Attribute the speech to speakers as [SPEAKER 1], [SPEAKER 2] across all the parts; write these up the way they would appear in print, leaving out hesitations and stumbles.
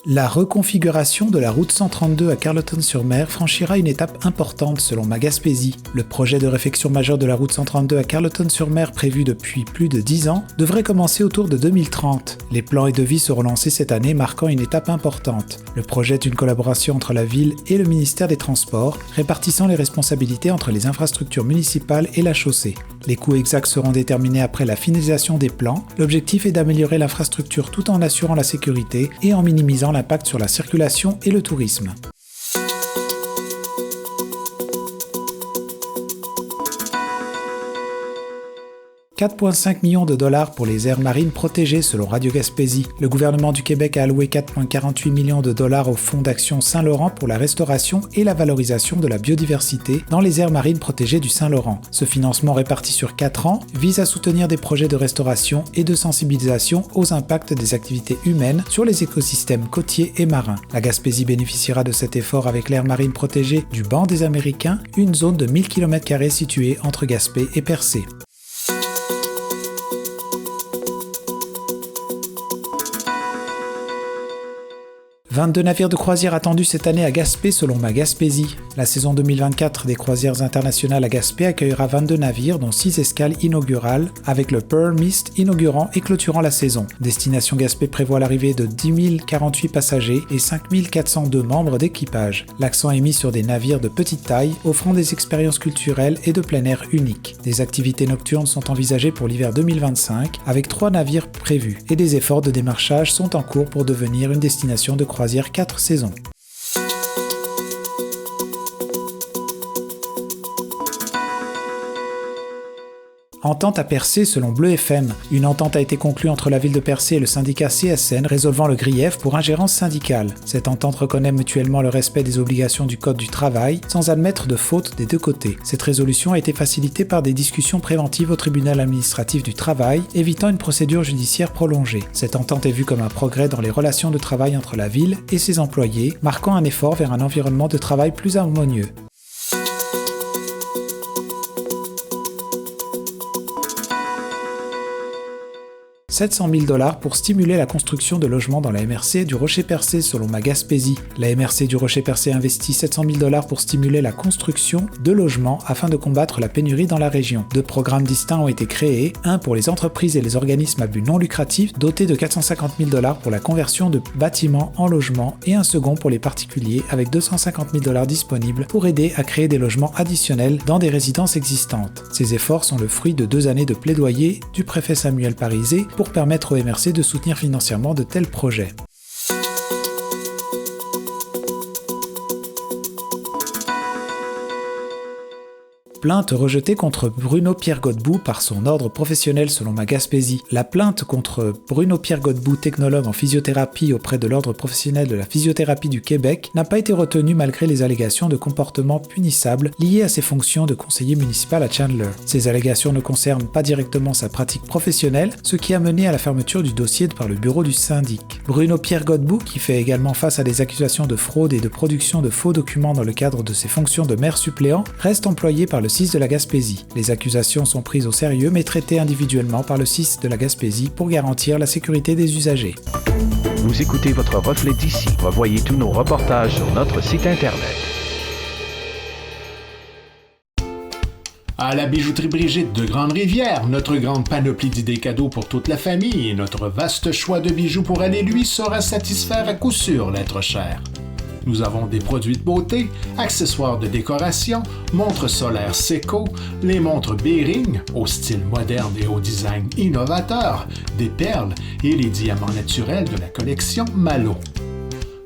[SPEAKER 1] La reconfiguration de la route 132 à Carleton-sur-Mer franchira une étape importante selon MaGaspésie. Le projet de réfection majeure de la route 132 à Carleton-sur-Mer prévu depuis plus de 10 ans devrait commencer autour de 2030. Les plans et devis seront lancés cette année, marquant une étape importante. Le projet est une collaboration entre la ville et le ministère des Transports, répartissant les responsabilités entre les infrastructures municipales et la chaussée. Les coûts exacts seront déterminés après la finalisation des plans. L'objectif est d'améliorer l'infrastructure tout en assurant la sécurité et en minimisant l'impact sur la circulation et le tourisme. « 4,5 millions de dollars pour les aires marines protégées selon Radio Gaspésie. Le gouvernement du Québec a alloué 4,48 millions de dollars au Fonds d'action Saint-Laurent pour la restauration et la valorisation de la biodiversité dans les aires marines protégées du Saint-Laurent. Ce financement réparti sur 4 ans vise à soutenir des projets de restauration et de sensibilisation aux impacts des activités humaines sur les écosystèmes côtiers et marins. La Gaspésie bénéficiera de cet effort avec l'aire marine protégée du Banc des Américains, une zone de 1000 km² située entre Gaspé et Percé. 22 navires de croisière attendus cette année à Gaspé selon MaGaspésie. La saison 2024 des croisières internationales à Gaspé accueillera 22 navires dont 6 escales inaugurales avec le Pearl Mist inaugurant et clôturant la saison. Destination Gaspé prévoit l'arrivée de 10 048 passagers et 5 402 membres d'équipage. L'accent est mis sur des navires de petite taille offrant des expériences culturelles et de plein air uniques. Des activités nocturnes sont envisagées pour l'hiver 2025 avec 3 navires prévus et des efforts de démarchage sont en cours pour devenir une destination de croisière 4 saisons. Entente à Percé selon Bleu FM. Une entente a été conclue entre la ville de Percé et le syndicat CSN résolvant le grief pour ingérence syndicale. Cette entente reconnaît mutuellement le respect des obligations du Code du travail sans admettre de faute des deux côtés. Cette résolution a été facilitée par des discussions préventives au tribunal administratif du travail, évitant une procédure judiciaire prolongée. Cette entente est vue comme un progrès dans les relations de travail entre la ville et ses employés, marquant un effort vers un environnement de travail plus harmonieux. 700 000 $ pour stimuler la construction de logements dans la MRC du Rocher-Percé selon MaGaspésie. La MRC du Rocher-Percé investit 700 000 $ pour stimuler la construction de logements afin de combattre la pénurie dans la région. 2 programmes distincts ont été créés, un pour les entreprises et les organismes à but non lucratif doté de 450 000 $ pour la conversion de bâtiments en logements et un second pour les particuliers avec 250 000 $ disponibles pour aider à créer des logements additionnels dans des résidences existantes. Ces efforts sont le fruit de 2 années de plaidoyer du préfet Samuel Parisé pour permettre au MRC de soutenir financièrement de tels projets. Plainte rejetée contre Bruno-Pierre Godbout par son ordre professionnel selon MaGaspésie. La plainte contre Bruno-Pierre Godbout, technologue en physiothérapie auprès de l'ordre professionnel de la physiothérapie du Québec, n'a pas été retenue malgré les allégations de comportement punissable liées à ses fonctions de conseiller municipal à Chandler. Ces allégations ne concernent pas directement sa pratique professionnelle, ce qui a mené à la fermeture du dossier par le bureau du syndic. Bruno-Pierre Godbout, qui fait également face à des accusations de fraude et de production de faux documents dans le cadre de ses fonctions de maire suppléant, reste employé par le CIS de la Gaspésie. Les accusations sont prises au sérieux mais traitées individuellement par le CIS de la Gaspésie pour garantir la sécurité des usagers.
[SPEAKER 2] Vous écoutez votre reflet d'ici. Revoyez tous nos reportages sur notre site internet.
[SPEAKER 3] À la bijouterie Brigitte de Grande-Rivière, notre grande panoplie d'idées cadeaux pour toute la famille et notre vaste choix de bijoux pour elle et lui saura satisfaire à coup sûr l'être cher. Nous avons des produits de beauté, accessoires de décoration, montres solaires Seiko, les montres Bering, au style moderne et au design innovateur, des perles et les diamants naturels de la collection Malo.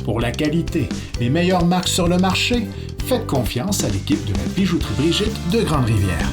[SPEAKER 3] Pour la qualité, les meilleures marques sur le marché, faites confiance à l'équipe de la bijouterie Brigitte de Grande-Rivière.